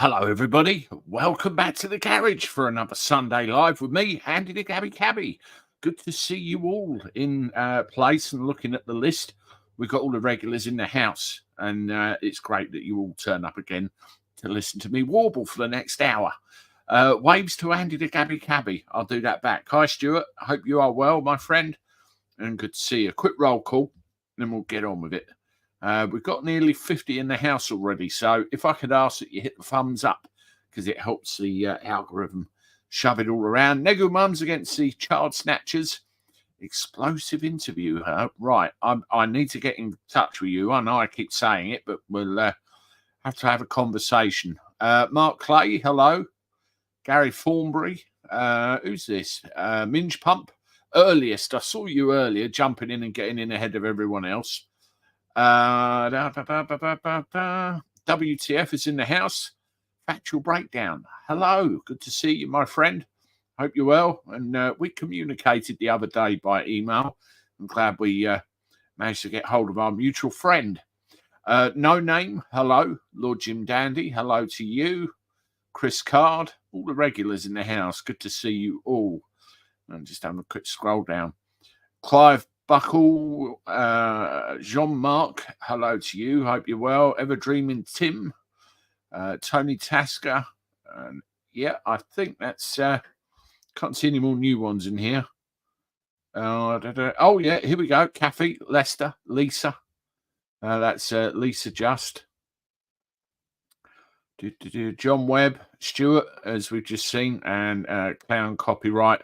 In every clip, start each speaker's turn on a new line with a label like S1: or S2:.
S1: Hello, everybody. Welcome back to the garage for another Sunday Live with me, Andy the Gabby Cabby. Good to see you all in place and looking at the list. We've got all the regulars in the house, and it's great that you all turn up again to listen to me warble for the next hour. Waves to Andy the Gabby Cabby. I'll do that back. Hi, Stuart. I hope you are well, my friend, and good to see you. Quick roll call, then we'll get on with it. We've got nearly 50 in the house already, so if I could ask that you hit the thumbs up, because it helps the algorithm shove it all around. Negu Mums against the Child Snatchers. Explosive interview. Right, I need to get in touch with you. I know I keep saying it, but we'll have to have a conversation. Mark Clay, hello. Gary Thornbury. Who's this? Minge Pump. Earliest. I saw you earlier jumping in and getting in ahead of everyone else. WTF is in the house. Factual Breakdown. Hello. Good to see you, my friend. Hope you're well. And we communicated the other day by email. I'm glad we managed to get hold of our mutual friend. No Name. Hello. Lord Jim Dandy. Hello to you. Chris Card. All the regulars in the house. Good to see you all. I'm just having a quick scroll down. Clive Buckle, Jean-Marc, hello to you. Hope you're well. Ever Dreaming Tim, Tony Tasker. Yeah, I think that's... can't see any more new ones in here. Oh, yeah, here we go. Kathy, Lester, Lisa. That's Lisa Just. John Webb, Stuart, as we've just seen, and Clown Copyright.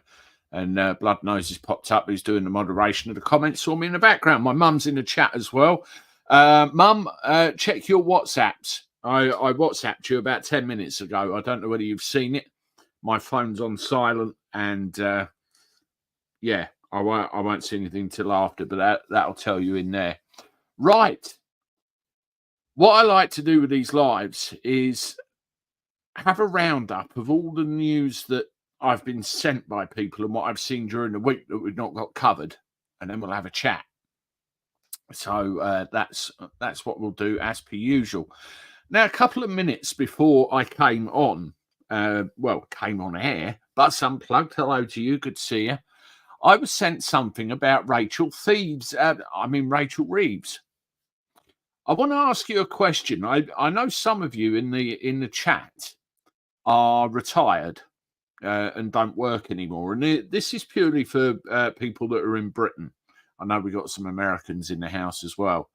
S1: And Blood Nose has popped up, who's doing the moderation of the comments. Saw me in the background. My mum's in the chat as well. Mum, check your WhatsApps. I WhatsApped you about 10 minutes ago. I don't know whether you've seen it. My phone's on silent, and yeah, I won't see anything till after, but that'll tell you in there. Right. What I like to do with these lives is have a roundup of all the news that I've been sent by people and what I've seen during the week that we've not got covered, and then we'll have a chat. So that's what we'll do as per usual. Now, a couple of minutes before I came on, came on air, Buzz Unplugged, hello to you, good to see you. I was sent something about Rachel Reeves. I want to ask you a question. I know some of you in the chat are retired. And don't work anymore. And this is purely for people that are in Britain. I know we've got some Americans in the house as well.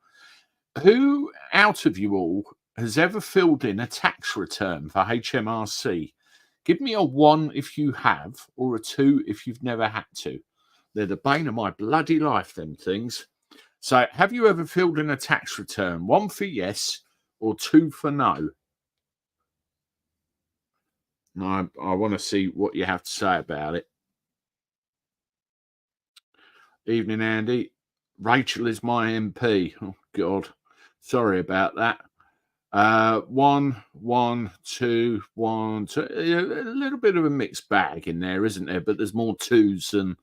S1: Who out of you all has ever filled in a tax return for HMRC? Give me a 1 if you have, or a 2 if you've never had to. They're the bane of my bloody life, them things. So have you ever filled in a tax return? 1 for yes, or 2 for no? I want to see what you have to say about it. Evening, Andy. Rachel is my MP. Oh, God. Sorry about that. 1, 1, 2, 1, 2. A little bit of a mixed bag in there, isn't there? But there's more 2s than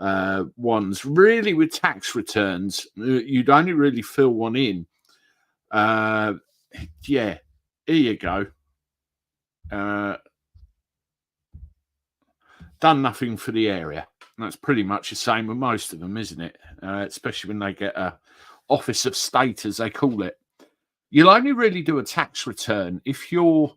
S1: 1s. Really, with tax returns, you'd only really fill one in. Yeah, here you go. Done nothing for the area. And that's pretty much the same with most of them, isn't it? Especially when they get a office of state, as they call it. You'll only really do a tax return if you're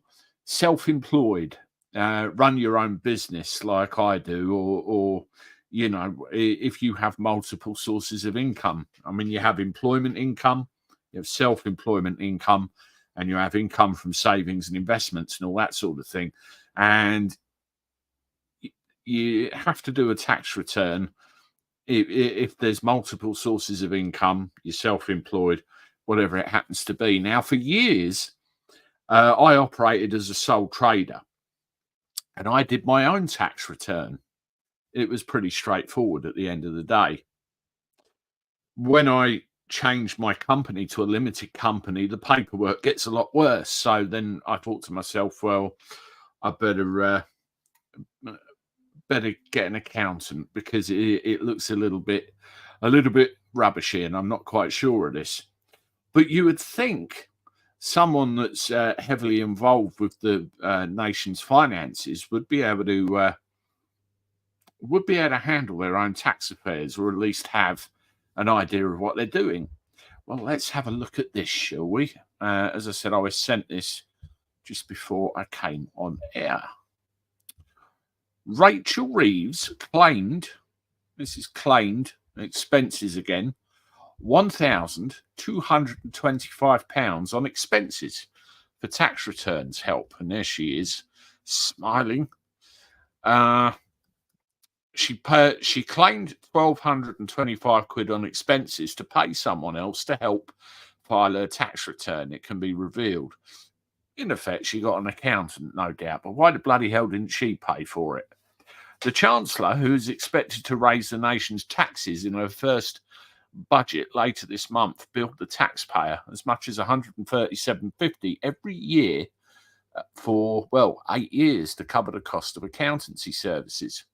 S1: self-employed, run your own business like I do, or you know, if you have multiple sources of income. I mean, you have employment income, you have self-employment income, and you have income from savings and investments and all that sort of thing. And you have to do a tax return if there's multiple sources of income, you're self-employed, whatever it happens to be. Now, for years, I operated as a sole trader, and I did my own tax return. It was pretty straightforward at the end of the day. When I changed my company to a limited company, the paperwork gets a lot worse. So then I thought to myself, well, I better get an accountant, because it looks a little bit rubbishy, and I'm not quite sure of this. But you would think someone that's heavily involved with the nation's finances would be able to handle their own tax affairs, or at least have an idea of what they're doing. Well, let's have a look at this, shall we? As I said, I was sent this just before I came on air. Rachel Reeves claimed, this is claimed expenses again, £1,225 on expenses for tax returns help. And there she is, smiling. She claimed £1,225 on expenses to pay someone else to help file her tax return. It can be revealed. In effect, she got an accountant, no doubt, but why the bloody hell didn't she pay for it? The Chancellor, who is expected to raise the nation's taxes in her first budget later this month, billed the taxpayer as much as £137.50 every year for, 8 years to cover the cost of accountancy services.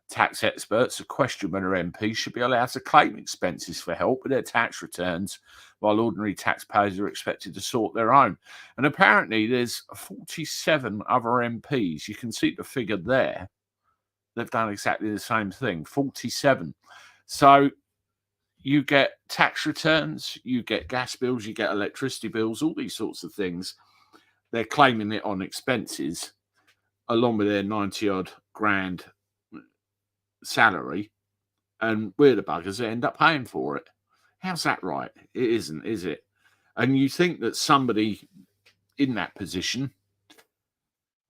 S1: Tax experts have questioned whether MPs should be allowed to claim expenses for help with their tax returns, while ordinary taxpayers are expected to sort their own. And apparently there's 47 other MPs. You can see the figure there. They've done exactly the same thing, 47. So you get tax returns, you get gas bills, you get electricity bills, all these sorts of things. They're claiming it on expenses, along with their 90-odd grand salary, and we're the buggers that end up paying for it. How's that right? It isn't, is it? And you think that somebody in that position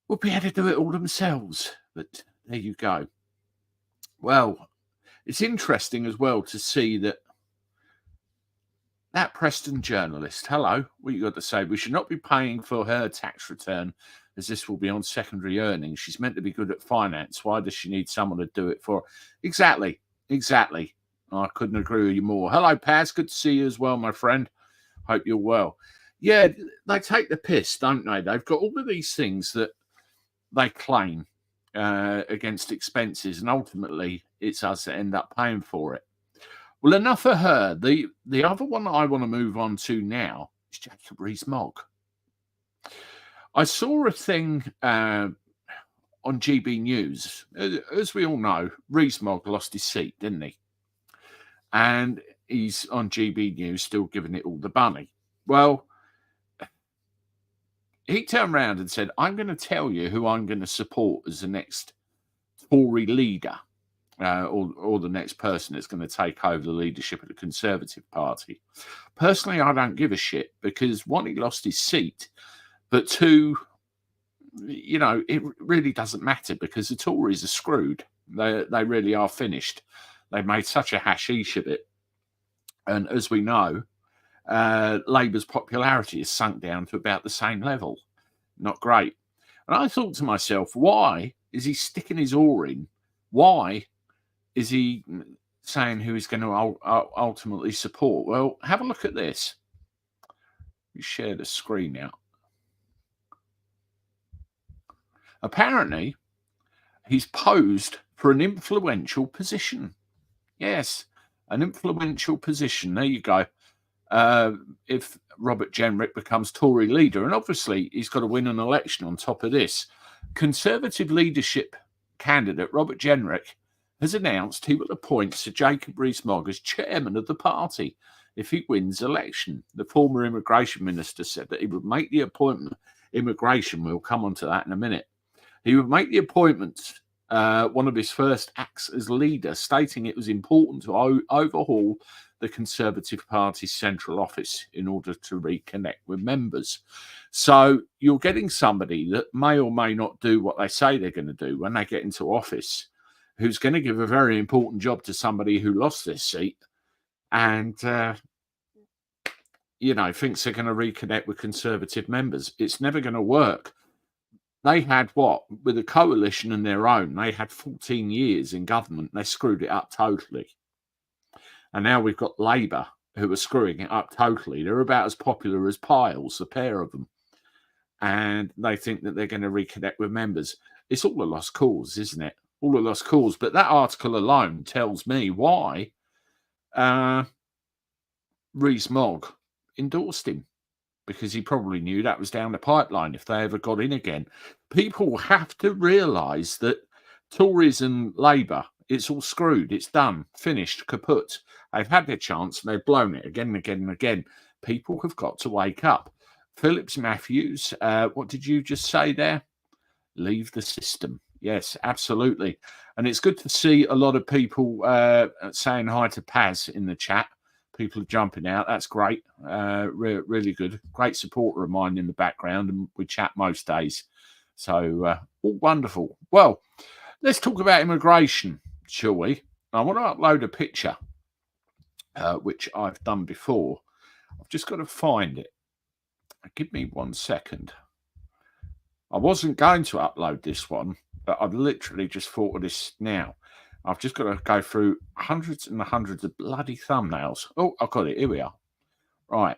S1: would be able to do it all themselves, but there you go. Well, it's interesting as well to see that Preston journalist, hello, what you got to say? We should not be paying for her tax return, as this will be on secondary earnings. She's meant to be good at finance. Why does she need someone to do it for her? Exactly. I couldn't agree with you more. Hello, Paz. Good to see you as well, my friend. Hope you're well. Yeah, they take the piss, don't they? They've got all of these things that they claim against expenses, and ultimately it's us that end up paying for it. Well, enough of her. The other one I want to move on to now is Jacob Rees-Mogg. I saw a thing on GB News. As we all know, Rees-Mogg lost his seat, didn't he? And he's on GB News still giving it all the bunny. Well, he turned around and said, I'm going to tell you who I'm going to support as the next Tory leader. Or the next person that's going to take over the leadership of the Conservative Party. Personally, I don't give a shit, because one, he lost his seat, but two, it really doesn't matter, because the Tories are screwed. They really are finished. They've made such a hashish of it. And as we know, Labour's popularity has sunk down to about the same level. Not great. And I thought to myself, why is he sticking his oar in? Why is he saying who he's going to ultimately support? Well, have a look at this. Let me share the screen now. Apparently, he's posed for an influential position. Yes, an influential position. There you go. If Robert Jenrick becomes Tory leader, and obviously he's got to win an election on top of this. Conservative leadership candidate Robert Jenrick has announced he will appoint Sir Jacob Rees-Mogg as chairman of the party if he wins election. The former immigration minister said that he would make the appointment. Immigration, we'll come on to that in a minute. He would make the appointment one of his first acts as leader, stating it was important to overhaul the Conservative Party's central office in order to reconnect with members. So you're getting somebody that may or may not do what they say they're going to do when they get into office, who's going to give a very important job to somebody who lost their seat and, thinks they're going to reconnect with Conservative members. It's never going to work. They had with a coalition and their own, they had 14 years in government. They screwed it up totally. And now we've got Labour, who are screwing it up totally. They're about as popular as Piles, the pair of them. And they think that they're going to reconnect with members. It's all a lost cause, isn't it? All a lost cause. But that article alone tells me why Rees-Mogg endorsed him. because he probably knew that was down the pipeline if they ever got in again. People have to realise that Tories and Labour, it's all screwed. It's done, finished, kaput. They've had their chance and they've blown it again and again and again. People have got to wake up. Phillips Matthews, what did you just say there? Leave the system. Yes, absolutely. And it's good to see a lot of people saying hi to Paz in the chat. People are jumping out. That's great. Really good. Great supporter of mine in the background, and we chat most days. So all wonderful. Well, let's talk about immigration, shall we? I want to upload a picture, which I've done before. I've just got to find it. Give me 1 second. I wasn't going to upload this one, but I've literally just thought of this now. I've just got to go through hundreds and hundreds of bloody thumbnails. Oh, I've got it. Here we are. Right.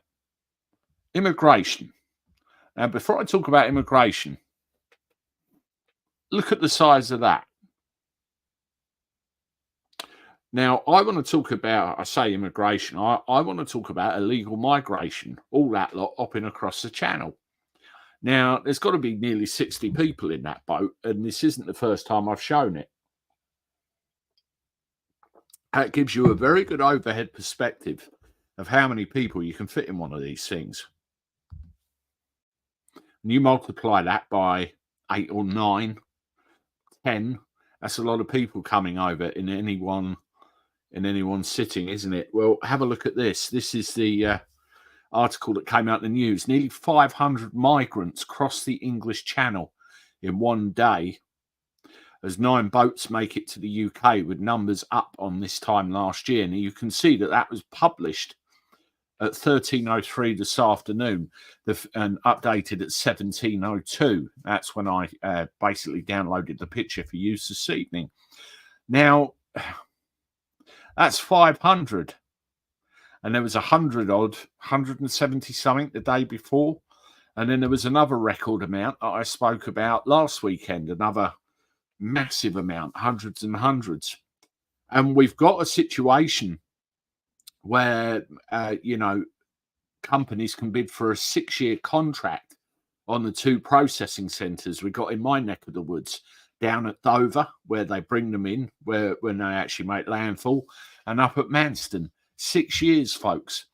S1: Immigration. Now, before I talk about immigration, look at the size of that. Now, I want to talk about, I say immigration, I want to talk about illegal migration, all that lot hopping across the channel. Now, there's got to be nearly 60 people in that boat, and this isn't the first time I've shown it. That gives you a very good overhead perspective of how many people you can fit in one of these things. And you multiply that by 8 or 9, 10, that's a lot of people coming over in any one sitting, isn't it? Well, have a look at this. This is the article that came out in the news. Nearly 500 migrants crossed the English Channel in one day as 9 boats make it to the UK, with numbers up on this time last year. Now, you can see that was published at 13:03 this afternoon and updated at 17:02. That's when I basically downloaded the picture for use this evening. Now, that's 500. And there was 100 odd, 170 something the day before. And then there was another record amount that I spoke about last weekend, another massive amount, hundreds and hundreds. And we've got a situation where, companies can bid for a 6-year contract on the 2 processing centres we got in my neck of the woods, down at Dover, where they bring them in, when they actually make landfall, and up at Manston. 6 years, folks.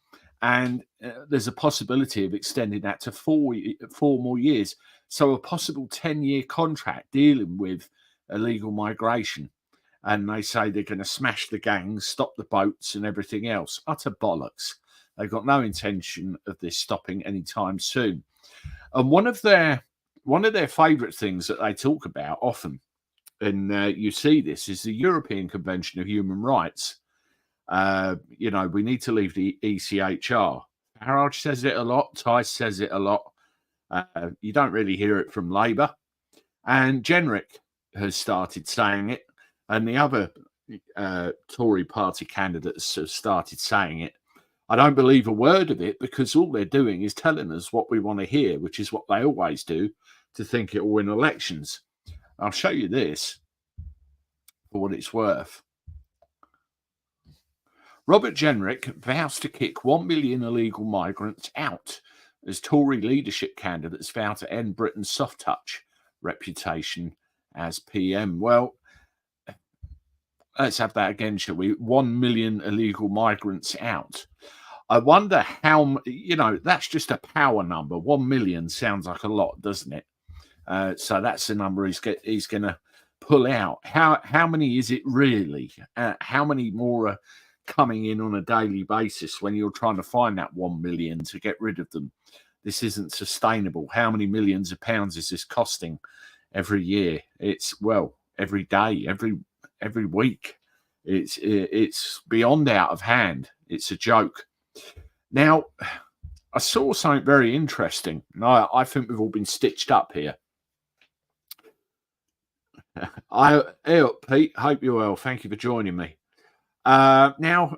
S1: And there's a possibility of extending that to 4 more years. So a possible 10-year contract dealing with illegal migration. And they say they're going to smash the gangs, stop the boats and everything else. Utter bollocks. They've got no intention of this stopping anytime soon. And one of their favourite things that they talk about often, and you see this, is the European Convention of Human Rights. We need to leave the ECHR. Farage says it a lot. Tice says it a lot. You don't really hear it from Labour. And Jenrick has started saying it. And the other Tory party candidates have started saying it. I don't believe a word of it, because all they're doing is telling us what we want to hear, which is what they always do, to think it will win elections. I'll show you this for what it's worth. Robert Jenrick vows to kick 1 million illegal migrants out as Tory leadership candidates vow to end Britain's soft touch reputation as PM. Well, let's have that again, shall we? 1 million illegal migrants out. I wonder how, that's just a power number. 1 million sounds like a lot, doesn't it? So that's the number he's going to pull out. How many is it really? How many more are coming in on a daily basis when you're trying to find that 1 million to get rid of them? This isn't sustainable. How many millions of pounds is this costing every year? It's, well, every day, every week. It's beyond out of hand. It's a joke. Now, I saw something very interesting. I think we've all been stitched up here. Pete, hope you're well. Thank you for joining me. Now,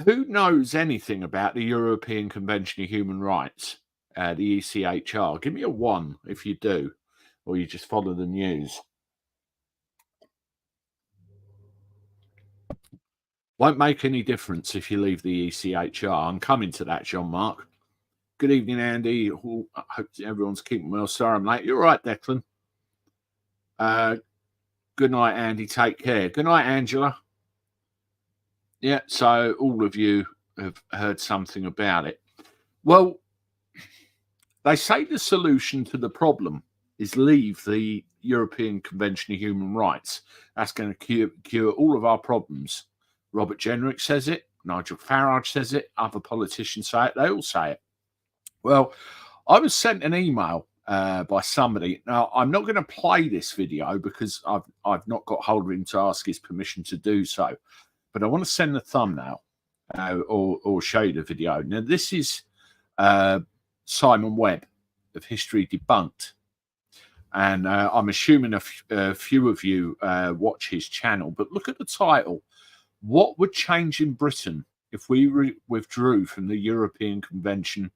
S1: who knows anything about the European Convention of Human Rights, the ECHR? Give me a 1 if you do, or you just follow the news. Won't make any difference if you leave the ECHR. I'm coming to that, John Mark. Good evening, Andy. I hope everyone's keeping well. Sorry I'm late. You're right, Declan. Good night, Andy. Take care. Good night, Angela. Yeah, so all of you have heard something about it. Well, they say the solution to the problem is leave the European Convention of Human Rights. That's going to cure all of our problems. Robert Jenrick says it. Nigel Farage says it. Other politicians say it. They all say it. Well, I was sent an email by somebody. Now, I'm not going to play this video because I've not got hold of him to ask his permission to do so. But I want to send the thumbnail or show you the video. Now, this is Simon Webb of History Debunked. And I'm assuming a few of you watch his channel. But look at the title. What would change in Britain if we withdrew from the European Convention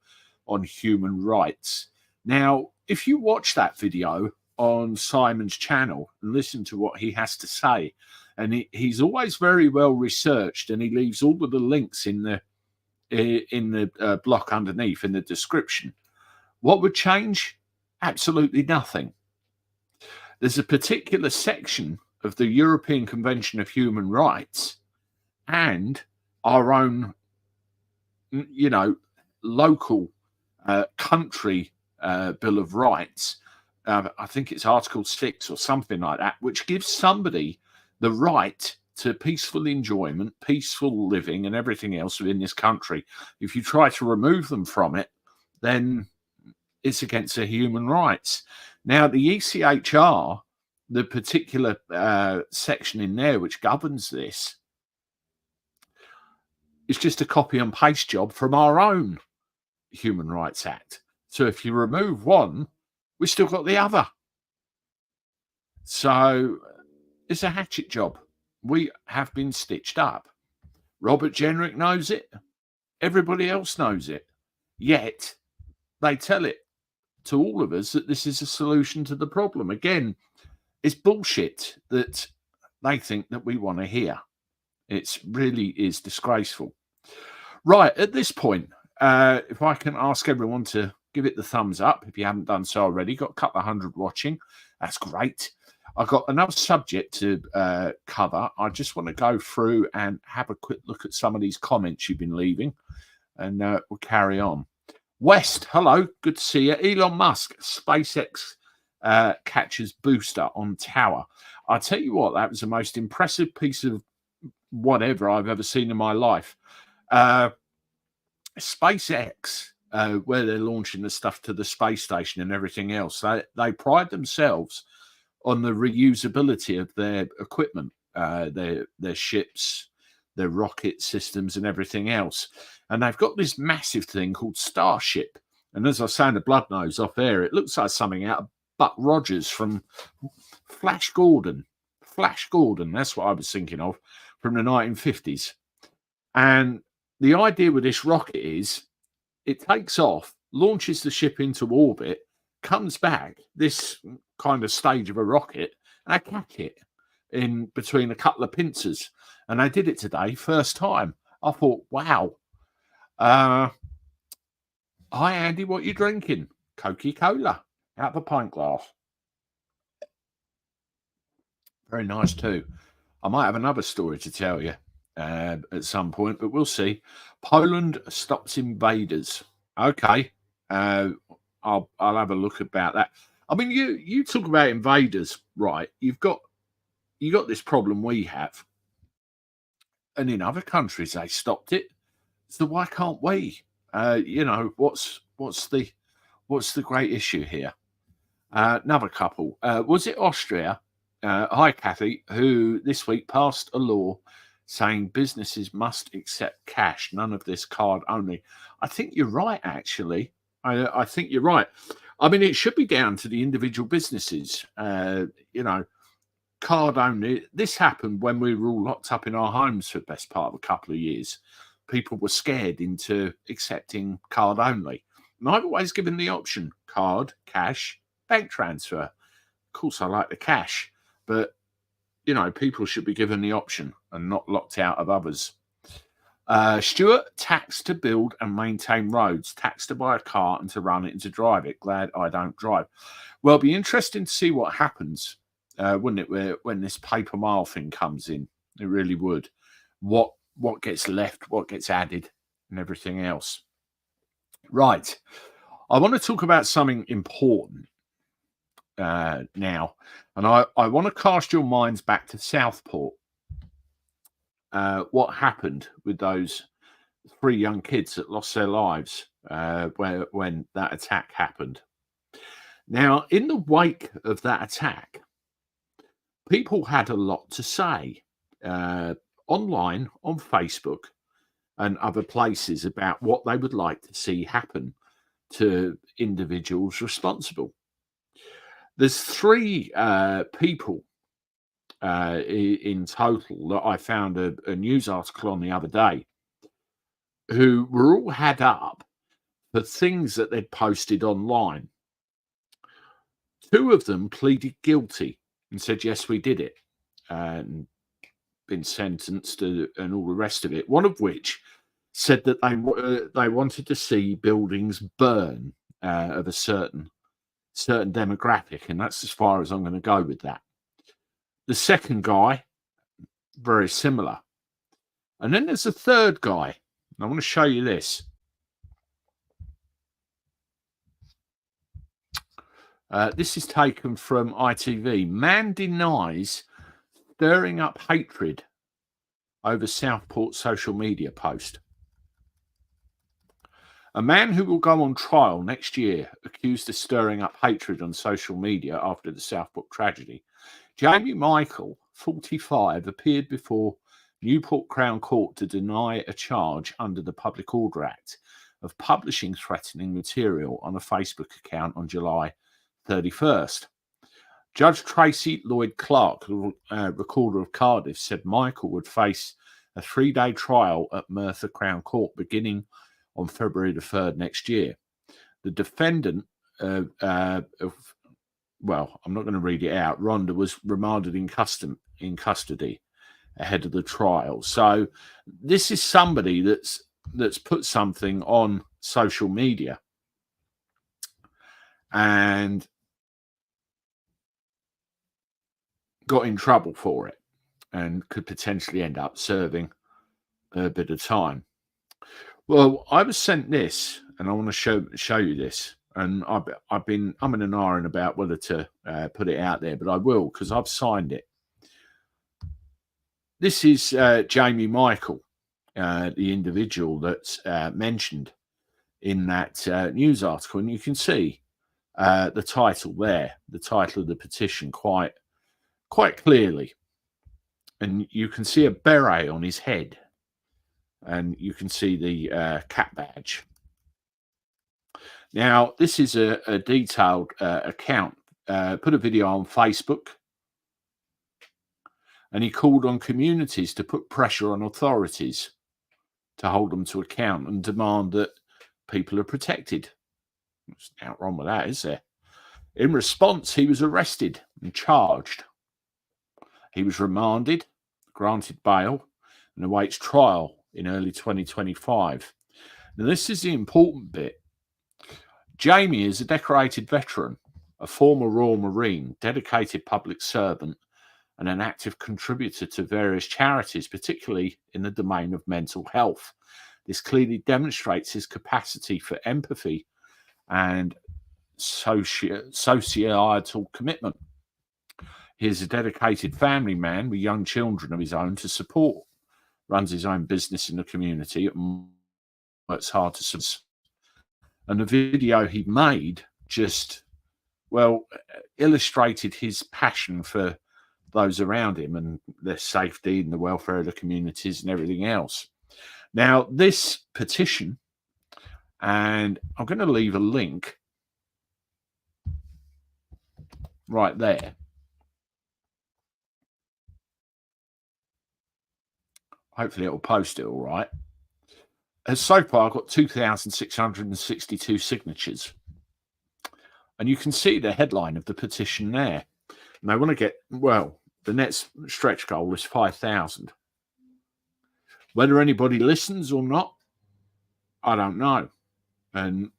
S1: on Human Rights? Now, if you watch that video on Simon's channel and listen to what he has to say, and he's always very well researched, and he leaves all of the links in the block underneath in the description. What would change? Absolutely nothing. There's a particular section of the European Convention of Human Rights and our own, local country Bill of Rights. I think it's Article 6 or something like that, which gives somebody the right to peaceful enjoyment, peaceful living, and everything else within this country. If you try to remove them from it, then it's against their human rights. Now, the ECHR, the particular section in there which governs this, is just a copy and paste job from our own Human Rights Act. So if you remove one, we've still got the other. So it's a hatchet job. We have been stitched up. Robert Jenrick knows it. Everybody else knows it. Yet they tell it to all of us that this is a solution to the problem. Again, it's bullshit that they think that we want to hear. It really is disgraceful. Right, at this point, if I can ask everyone to give it the thumbs up, if you haven't done so already, got a couple of hundred watching. That's great. I've got another subject to cover. I just want to go through and have a quick look at some of these comments you've been leaving, and we'll carry on. West, hello, good to see you. Elon Musk, SpaceX catches booster on tower. I'll tell you what, that was the most impressive piece of whatever I've ever seen in my life. SpaceX, where they're launching the stuff to the space station and everything else, they pride themselves on the reusability of their equipment, their ships, their rocket systems and everything else. And they've got this massive thing called Starship. And as I was saying to Bloodnose off air, it looks like something out of Buck Rogers from Flash Gordon. Flash Gordon, that's what I was thinking of, from the 1950s. And the idea with this rocket is it takes off, launches the ship into orbit, comes back, this kind of stage of a rocket, and I catch it in between a couple of pincers. And I did it today, first time. I thought, wow. Hi, Andy, what are you drinking? Coca-Cola out of a pint glass. Very nice too. I might have another story to tell you at some point, but we'll see. Poland stops invaders. Okay. I'll have a look about that. I mean, you talk about invaders, right? You got this problem we have, and in other countries they stopped it. So why can't we? What's the great issue here? Another couple. Was it Austria? Hi, Kathy, who this week passed a law saying businesses must accept cash, none of this card only. I think you're right, actually. I think you're right. I mean, it should be down to the individual businesses. Card only. This happened when we were all locked up in our homes for the best part of a couple of years. People were scared into accepting card only. And I've always given the option, card, cash, bank transfer. Of course, I like the cash, but, people should be given the option and not locked out of others. Stuart, taxed to build and maintain roads, taxed to buy a car and to run it and to drive it. Glad I don't drive. Well, it'll be interesting to see what happens, wouldn't it, when this paper mile thing comes in? It really would. What gets left, what gets added, and everything else. Right. I want to talk about something important now, and I want to cast your minds back to Southport. What happened with those 3 young kids that lost their lives when that attack happened? Now, in the wake of that attack, people had a lot to say online, on Facebook, and other places about what they would like to see happen to individuals responsible. There's 3 people in total that I found a news article on the other day who were all had up for things that they'd posted online. 2 of them pleaded guilty and said, yes, we did it, and been sentenced and all the rest of it. One of which said that they wanted to see buildings burn of a certain demographic, and that's as far as I'm going to go with that. The second guy, very similar. And then there's a third guy. I want to show you this. This is taken from ITV. Man denies stirring up hatred over Southport social media post. A man who will go on trial next year accused of stirring up hatred on social media after the Southport tragedy. Jamie Michael, 45, appeared before Newport Crown Court to deny a charge under the Public Order Act of publishing threatening material on a Facebook account on July 31st. Judge Tracy Lloyd Clark, Recorder of Cardiff, said Michael would face a 3-day trial at Merthyr Crown Court beginning on February the 3rd next year. The defendant, well, I'm not going to read it out, Rhonda, was remanded in custody ahead of the trial. So this is somebody that's put something on social media and got in trouble for it and could potentially end up serving a bit of time. Well, I was sent this, and I want to show you this. And I've been umming and ahhing about whether to put it out there, but I will because I've signed it. This is Jamie Michael, the individual that's mentioned in that news article, and you can see the title there, the title of the petition, quite clearly, and you can see a beret on his head, and you can see the cat badge. Now, this is a detailed account. Put a video on Facebook, and he called on communities to put pressure on authorities to hold them to account and demand that people are protected. There's nothing wrong with that, is there? In response, he was arrested and charged. He was remanded, granted bail, and awaits trial in early 2025. Now, this is the important bit. Jamie is a decorated veteran, a former Royal Marine, dedicated public servant, and an active contributor to various charities, particularly in the domain of mental health. This clearly demonstrates his capacity for empathy and societal commitment. He is a dedicated family man with young children of his own to support, runs his own business in the community, and works hard to support. And the video he made just, well, illustrated his passion for those around him and their safety and the welfare of the communities and everything else. Now, this petition, and I'm going to leave a link right there. Hopefully it will post it all right. So far, I've got 2,662 signatures. And you can see the headline of the petition there. And they want to get, well, the next stretch goal is 5,000. Whether anybody listens or not, I don't know. And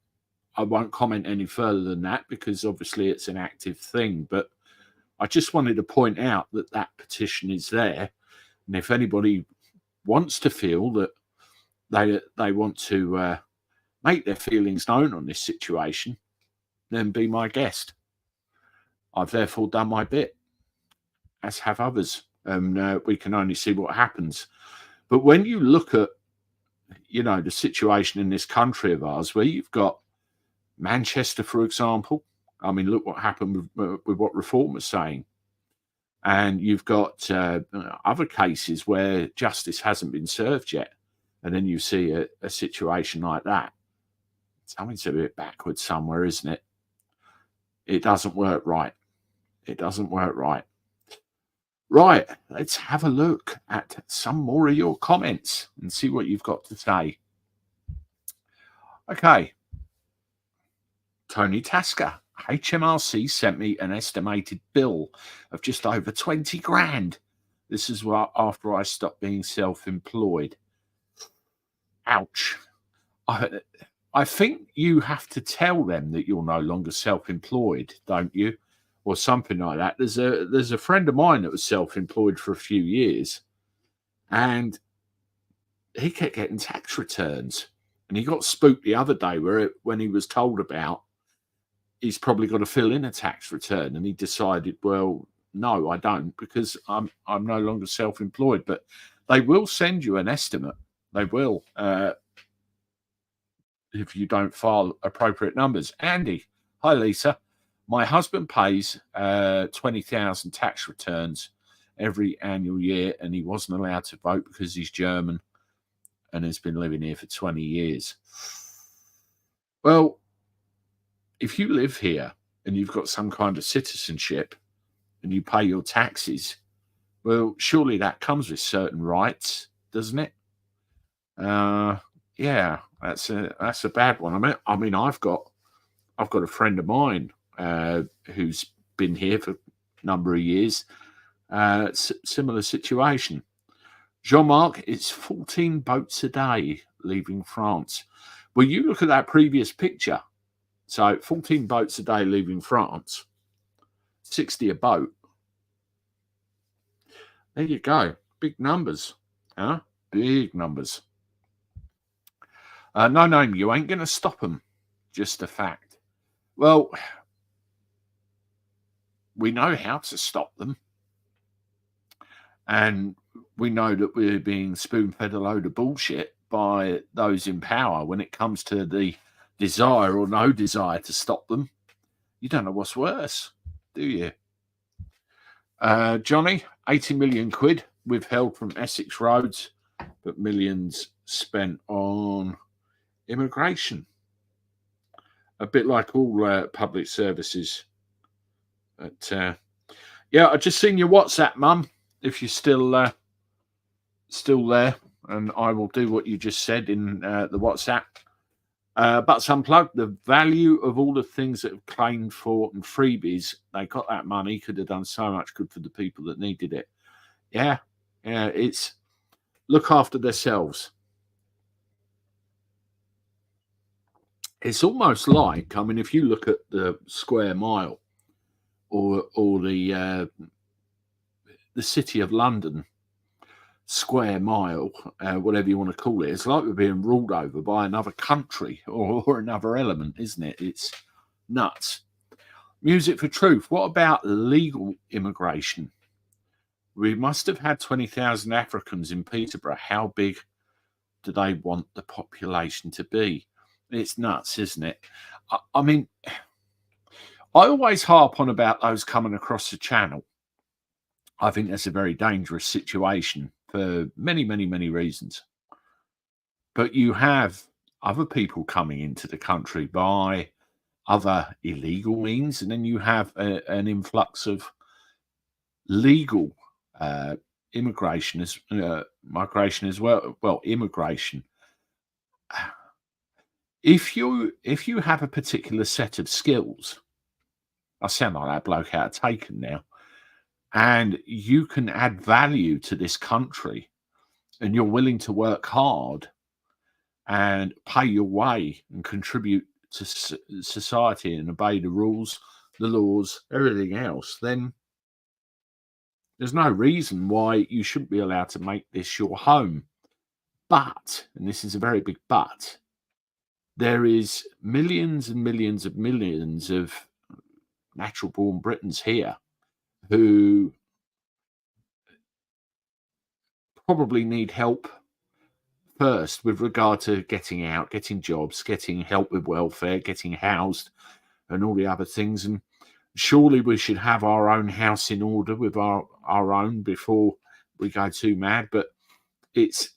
S1: I won't comment any further than that because obviously it's an active thing. But I just wanted to point out that that petition is there. And if anybody wants to feel that they want to make their feelings known on this situation, then be my guest. I've therefore done my bit, as have others. And we can only see what happens. But when you look at, the situation in this country of ours, where you've got Manchester, for example, I mean, look what happened with what Reform was saying. And you've got other cases where justice hasn't been served yet. And then you see a situation like that. Something's a bit backwards somewhere, isn't it? It doesn't work right. It doesn't work right. Right, let's have a look at some more of your comments and see what you've got to say. Okay. Tony Tasker, HMRC sent me an estimated bill of just over 20 grand. This is after I stopped being self-employed. Ouch. I think you have to tell them that you're no longer self-employed, don't you? Or something like that. There's a friend of mine that was self-employed for a few years, and he kept getting tax returns. And he got spooked the other day when he was told about he's probably got to fill in a tax return, and he decided, well, no, I don't, because I'm no longer self-employed. But they will send you an estimate. They will, if you don't file appropriate numbers. Andy, hi Lisa. My husband pays 20,000 tax returns every annual year, and he wasn't allowed to vote because he's German and has been living here for 20 years. Well, if you live here and you've got some kind of citizenship and you pay your taxes, well, surely that comes with certain rights, doesn't it? Yeah, that's a bad one. I mean, I've got a friend of mine who's been here for a number of years. Similar situation. Jean-Marc, it's 14 boats a day leaving France. Well, you look at that previous picture. So 14 boats a day leaving France, 60 a boat. There you go. Big numbers. Huh? Big numbers. No, you ain't going to stop them. Just a fact. Well, we know how to stop them. And we know that we're being spoon-fed a load of bullshit by those in power when it comes to the desire or no desire to stop them. You don't know what's worse, do you? Johnny, 80 million quid withheld from Essex roads, but millions spent on immigration. A bit like all public services. But yeah, I just seen your WhatsApp, Mum. If you're still there, and I will do what you just said in the WhatsApp. But unplugged, the value of all the things that have claimed for and freebies, they got that money, could have done so much good for the people that needed it. Yeah, it's look after themselves. It's almost like, I mean, if you look at the square mile or the City of London square mile, whatever you want to call it, it's like we're being ruled over by another country or another element, isn't it? It's nuts. Music for Truth. What about legal immigration? We must have had 20,000 Africans in Peterborough. How big do they want the population to be? It's nuts, isn't it? I mean, I always harp on about those coming across the channel. I think that's a very dangerous situation for many, many, many reasons. But you have other people coming into the country by other illegal means, and then you have an influx of legal migration as well. Well, immigration. If you have a particular set of skills, I sound like that bloke out of Taken now, and you can add value to this country, and you're willing to work hard and pay your way and contribute to society and obey the rules, the laws, everything else, then there's no reason why you shouldn't be allowed to make this your home. But, and this is a very big but, there is millions and millions of millions of natural born Britons here who probably need help first with regard to getting out, getting jobs, getting help with welfare, getting housed, and all the other things. And surely we should have our own house in order with our own before we go too mad. But it's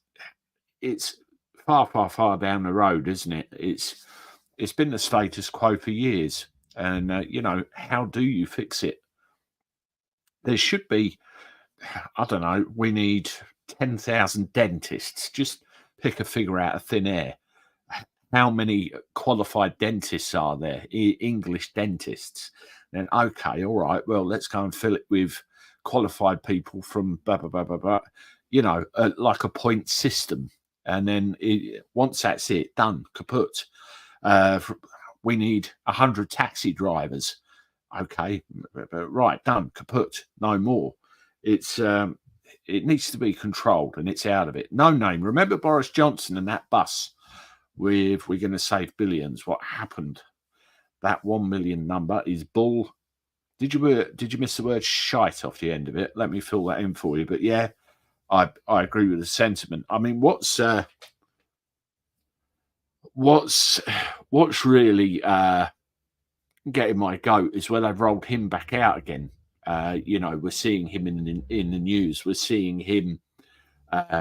S1: far down the road, isn't it? It's been the status quo for years, and how do you fix it? There should be, I don't know, we need 10,000 dentists. Just pick a figure out of thin air. How many qualified dentists are there? English dentists. Then, okay, all right, well, let's go and fill it with qualified people from blah, blah, blah, blah, blah, like a point system. And then once that's it, done, kaput. We need 100 taxi drivers. Okay, right, done, kaput, no more. It needs to be controlled, and it's out of it. No name. Remember Boris Johnson and that bus with "we're going to save billions"? What happened? That 1 million number is bull. Did you miss the word shite off the end of it? Let me fill that in for you. But yeah, I agree with the sentiment. I mean, what's really getting my goat is where they've rolled him back out again. We're seeing him in the news. We're seeing him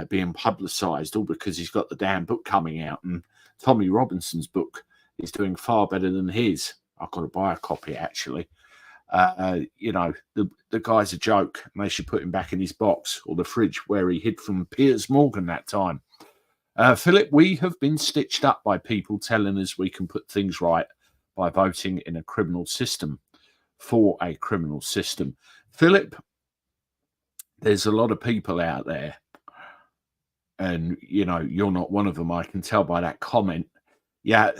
S1: being publicised all because he's got the damn book coming out, and Tommy Robinson's book is doing far better than his. I've got to buy a copy actually. The guy's a joke, and they should put him back in his box or the fridge where he hid from Piers Morgan that time. Philip, we have been stitched up by people telling us we can put things right by voting in a criminal system for a criminal system. Philip, there's a lot of people out there, and you're not one of them. I can tell by that comment. Yeah,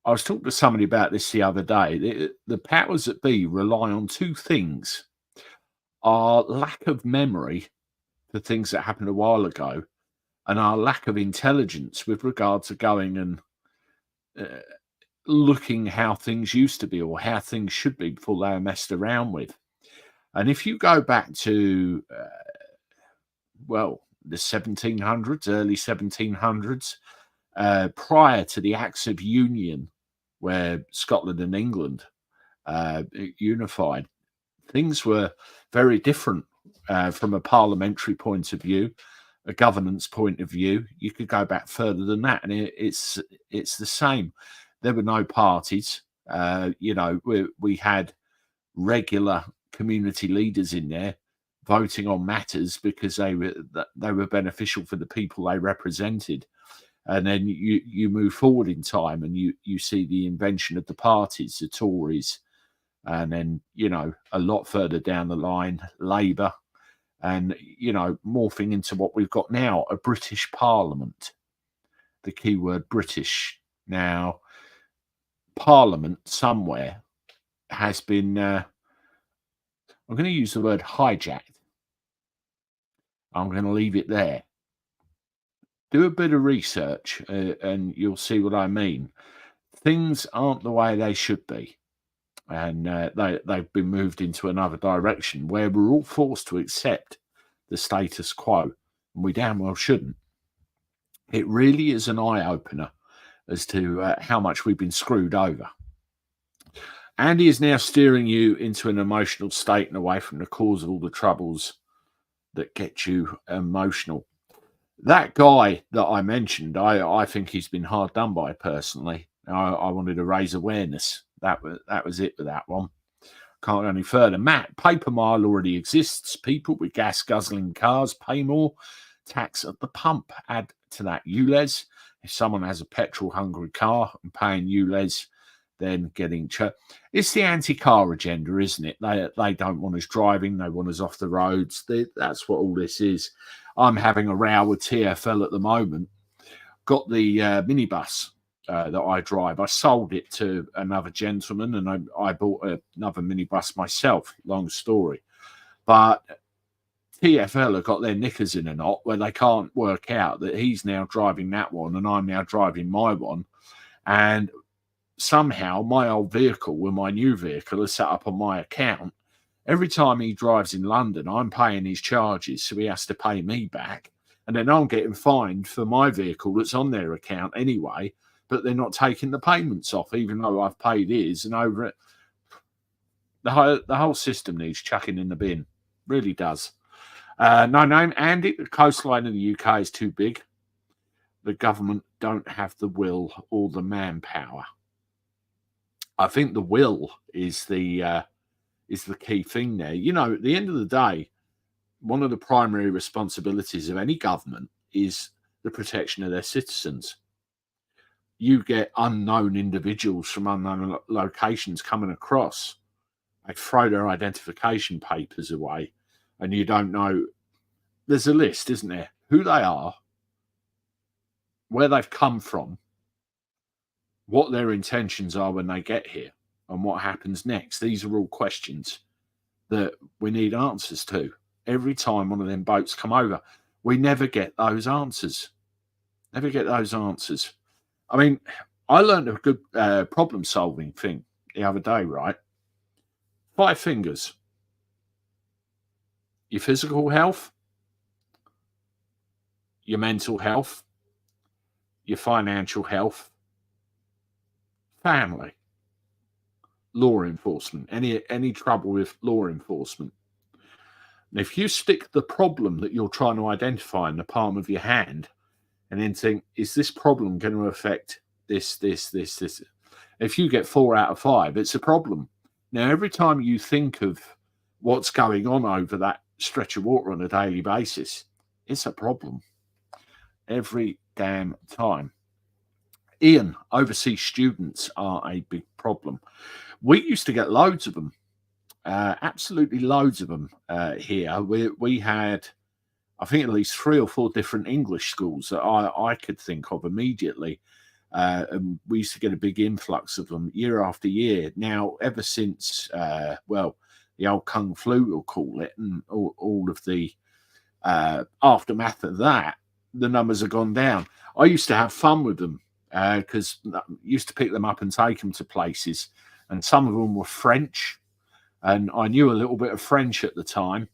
S1: I was talking to somebody about this the other day. The powers that be rely on two things: our lack of memory for things that happened a while ago, and our lack of intelligence with regard to going and looking how things used to be or how things should be before they were messed around with. And if you go back to, the 1700s, early 1700s, prior to the Acts of Union, where Scotland and England unified, things were very different from a parliamentary point of view, a governance point of view. You could go back further than that, and it's the same. There were no parties. We had regular community leaders in there voting on matters because they were beneficial for the people they represented. And then you move forward in time, and you see the invention of the parties, the Tories, and then a lot further down the line, Labour, and morphing into what we've got now, a British Parliament. The key word British. Now, Parliament somewhere has been, I'm going to use the word hijacked. I'm going to leave it there. Do a bit of research and you'll see what I mean. Things aren't the way they should be. And they've been moved into another direction where we're all forced to accept the status quo. And we damn well shouldn't. It really is an eye-opener as to how much we've been screwed over. Andy is now steering you into an emotional state and away from the cause of all the troubles that get you emotional. That guy that I mentioned, I think he's been hard done by personally. I wanted to raise awareness. That was it with that one. Can't go any further. Matt, paper mile already exists. People with gas guzzling cars pay more tax at the pump. Add to that ULEZ. If someone has a petrol hungry car and paying ULEZ then getting... It's the anti-car agenda, isn't it? They don't want us driving. They want us off the roads. That's what all this is. I'm having a row with TfL at the moment. Got the minibus that I drive. I sold it to another gentleman, and I bought another minibus myself. Long story. But TfL have got their knickers in a knot where they can't work out that he's now driving that one and I'm now driving my one. And somehow my old vehicle with my new vehicle is set up on my account. Every time he drives in London, I'm paying his charges, so he has to pay me back. And then I'm getting fined for my vehicle that's on their account anyway, but they're not taking the payments off, even though I've paid his and over it. The whole system needs chucking in the bin. Really does. No name, Andy. The coastline in the UK is too big. The government don't have the will or the manpower. I think the will is the key thing there. You know, at the end of the day, one of the primary responsibilities of any government is the protection of their citizens. You get unknown individuals from unknown locations coming across. They throw their identification papers away, and you don't know. There's a list, isn't there? Who they are, where they've come from, what their intentions are when they get here, and what happens next. These are all questions that we need answers to. Every time one of them boats come over, we never get those answers. Never get those answers. I mean, I learned a good problem-solving thing the other day, right? 5 fingers. Your physical health, your mental health, your financial health, family, law enforcement, any trouble with law enforcement. And if you stick the problem that you're trying to identify in the palm of your hand and then think, is this problem going to affect this? If you get 4 out of 5, it's a problem. Now, every time you think of what's going on over that stretch of water on a daily basis, it's a problem. Every damn time. Ian, overseas students are a big problem. We used to get loads of them. Absolutely loads of them here. We had, I think, at least 3 or 4 different English schools that I could think of immediately. And we used to get a big influx of them year after year. Now, ever since, the old Kung Flu, we'll call it, and all of the aftermath of that, the numbers have gone down. I used to have fun with them because I used to pick them up and take them to places. And some of them were French. And I knew a little bit of French at the time,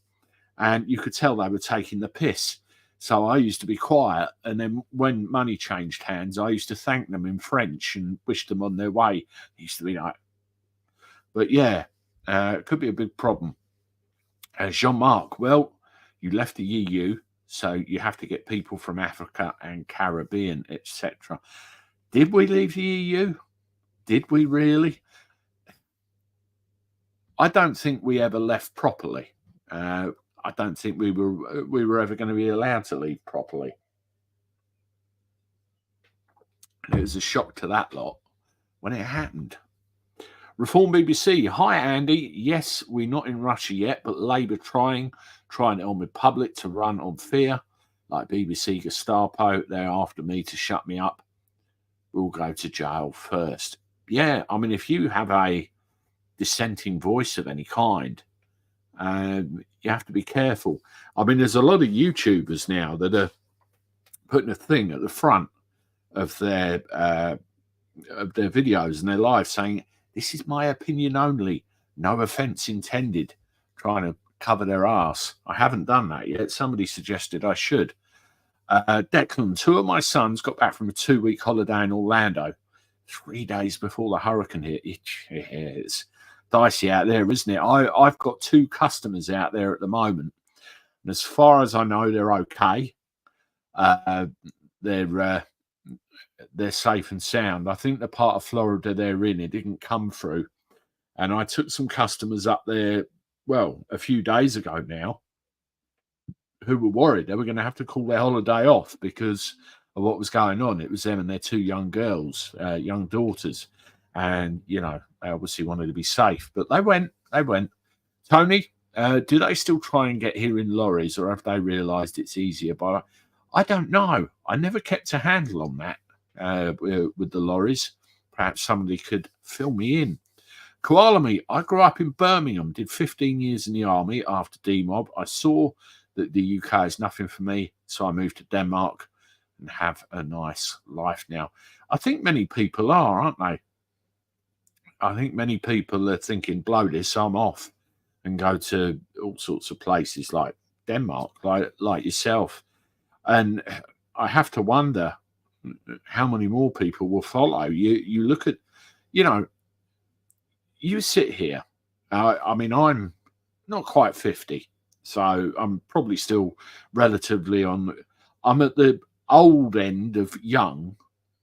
S1: and you could tell they were taking the piss. So I used to be quiet, and then when money changed hands, I used to thank them in French and wish them on their way. It used to be like, but yeah, it could be a big problem. Jean-Marc, well, you left the EU, so you have to get people from Africa and Caribbean, etc. Did we leave the EU? Did we really? I don't think we ever left properly. I don't think we were ever going to be allowed to leave properly. And it was a shock to that lot when it happened. Reform BBC. Hi, Andy. Yes, we're not in Russia yet, but Labour trying it on with public to run on fear, like BBC Gestapo. They're after me to shut me up. We'll go to jail first. Yeah, I mean, if you have a dissenting voice of any kind, you have to be careful. I mean, there's a lot of YouTubers now that are putting a thing at the front of their videos and their live saying, "This is my opinion only, no offense intended," trying to cover their ass. I haven't done that yet. Somebody suggested I should. Declan, 2 of my sons got back from a 2-week holiday in Orlando 3 days before the hurricane hit. It's dicey out there, isn't it? I've got 2 customers out there at the moment, and as far as I know, they're okay. They're safe and sound. I think the part of Florida they're in, it didn't come through. And I took some customers up there, well, a few days ago now, who were worried they were going to have to call their holiday off because of what was going on. It was them and their 2 young girls, young daughters. and they obviously wanted to be safe, but they went. Tony, do they still try and get here in lorries, or have they realised it's easier? But I don't know. I never kept a handle on that with the lorries. Perhaps somebody could fill me in. Koala me, I grew up in Birmingham, did 15 years in the army after demob. I saw that the UK is nothing for me, so I moved to Denmark and have a nice life now. I think many people are, aren't they? I think many people are thinking, blow this, I'm off, and go to all sorts of places like Denmark, like yourself. And I have to wonder how many more people will follow. You look at, you sit here. I mean, I'm not quite 50, so I'm probably still relatively I'm at the old end of young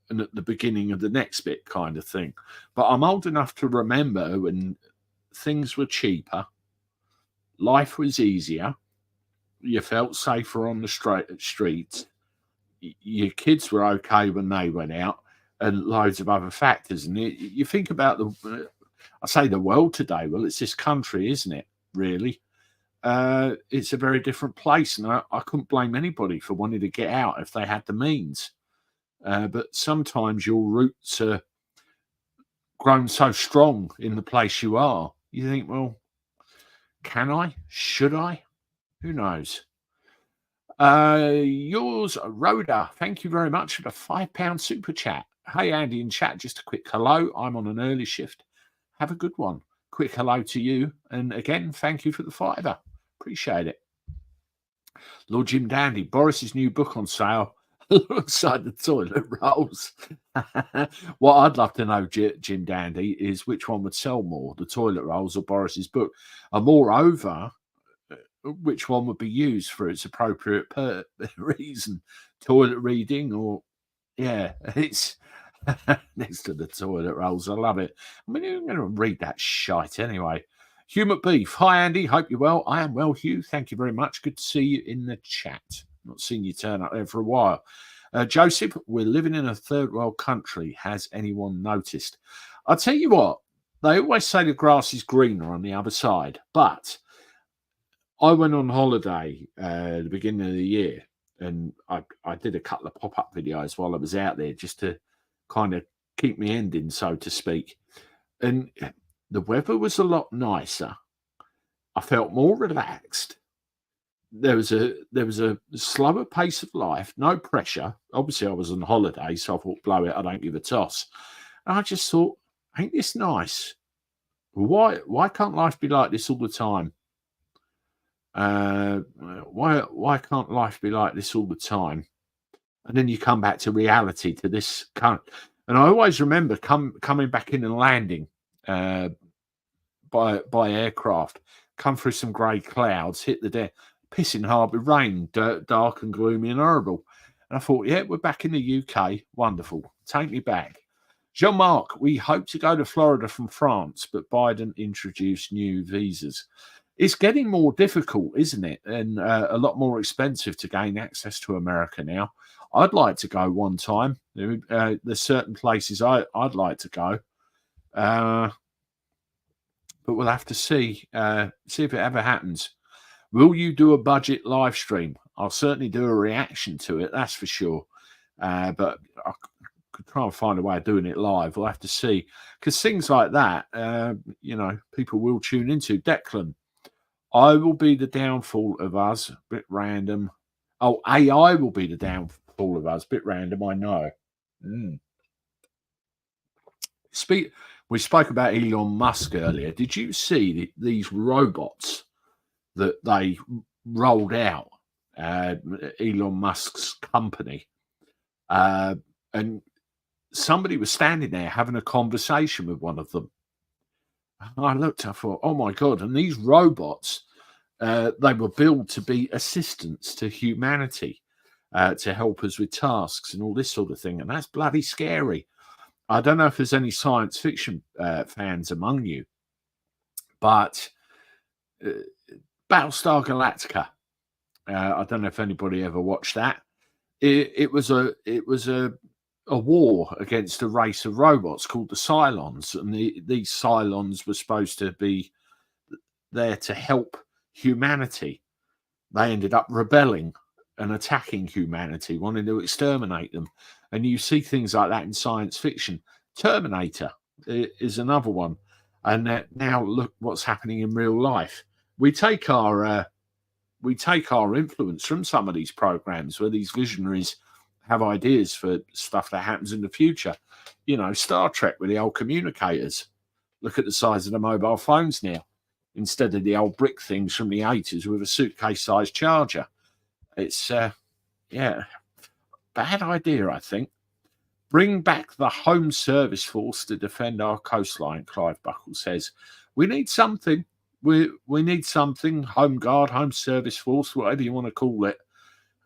S1: and at the beginning of the next bit kind of thing. But I'm old enough to remember when things were cheaper, life was easier, you felt safer on the streets, your kids were okay when they went out, and loads of other factors. And you think about I say the world today, well, it's this country, isn't it, really? It's a very different place, and I couldn't blame anybody for wanting to get out if they had the means. But sometimes your roots are grown so strong in the place you are. You think, well, can I? Should I? Who knows? Yours, Rhoda. Thank you very much for the £5 super chat. Hey, Andy in chat, just a quick hello. I'm on an early shift. Have a good one. Quick hello to you. And again, thank you for the £5. Appreciate it. Lord Jim Dandy, Boris's new book on sale alongside the toilet rolls. What I'd love to know, Jim Dandy, is which one would sell more, the toilet rolls or Boris's book? And moreover, which one would be used for its appropriate reason? Toilet reading or, it's next to the toilet rolls. I love it. I mean, you're going to read that shite anyway. Hugh McBeef. Hi, Andy. Hope you're well. I am well, Hugh. Thank you very much. Good to see you in the chat. Not seen you turn up there for a while. Joseph, we're living in a third world country. Has anyone noticed? I'll tell you what. They always say the grass is greener on the other side. But I went on holiday at the beginning of the year, and I did a couple of pop-up videos while I was out there just to kind of keep me ending, so to speak. And the weather was a lot nicer. I felt more relaxed. There was a slower pace of life, no pressure. Obviously, I was on holiday, so I thought, blow it, I don't give a toss. And I just thought, ain't this nice? Why can't life be like this all the time? Why can't life be like this all the time? And then you come back to reality, to this current. And I always remember coming back in and landing by aircraft, come through some grey clouds, hit the deck, pissing hard with rain, dark and gloomy and horrible. And I thought, yeah, we're back in the UK. Wonderful. Take me back. Jean-Marc, we hope to go to Florida from France, but Biden introduced new visas. It's getting more difficult, isn't it? And a lot more expensive to gain access to America now. I'd like to go one time. There's certain places I'd like to go. But we'll have to see if it ever happens. Will you do a budget live stream? I'll certainly do a reaction to it, that's for sure. But I could try and find a way of doing it live. We'll have to see. Because things like that, people will tune into. Declan, I will be the downfall of us. Bit random. Oh, AI will be the downfall of us. Bit random, I know. We spoke about Elon Musk earlier. Did you see these robots that they rolled out? Elon Musk's company. And somebody was standing there having a conversation with one of them. I looked, I thought, oh my God. And these robots, they were built to be assistants to humanity, to help us with tasks and all this sort of thing. And that's bloody scary. I don't know if there's any science fiction fans among you, but Battlestar Galactica, I don't know if anybody ever watched that. It was a a war against a race of robots called the Cylons, and these Cylons were supposed to be there to help humanity. They ended up rebelling and attacking humanity, wanting to exterminate them. And you see things like that in science fiction. Terminator is another one. And now look what's happening in real life. We take our influence from some of these programs where these visionaries have ideas for stuff that happens in the future. You know, Star Trek with the old communicators. Look at the size of the mobile phones now, instead of the old brick things from the 80s with a suitcase-sized charger. It's, bad idea, I think. Bring back the Home Service Force to defend our coastline, Clive Buckle says. We need something. We need something. Home Guard, Home Service Force, whatever you want to call it.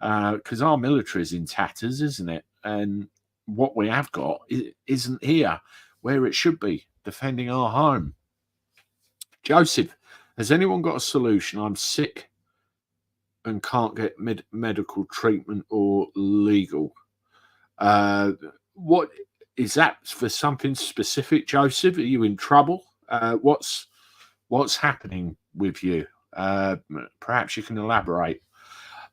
S1: Because our military is in tatters, isn't it? And what we have got isn't here where it should be, defending our home. Joseph, has anyone got a solution? I'm sick and can't get medical treatment or legal. What is that for? Something specific, Joseph? Are you in trouble? What's happening with you? Perhaps you can elaborate.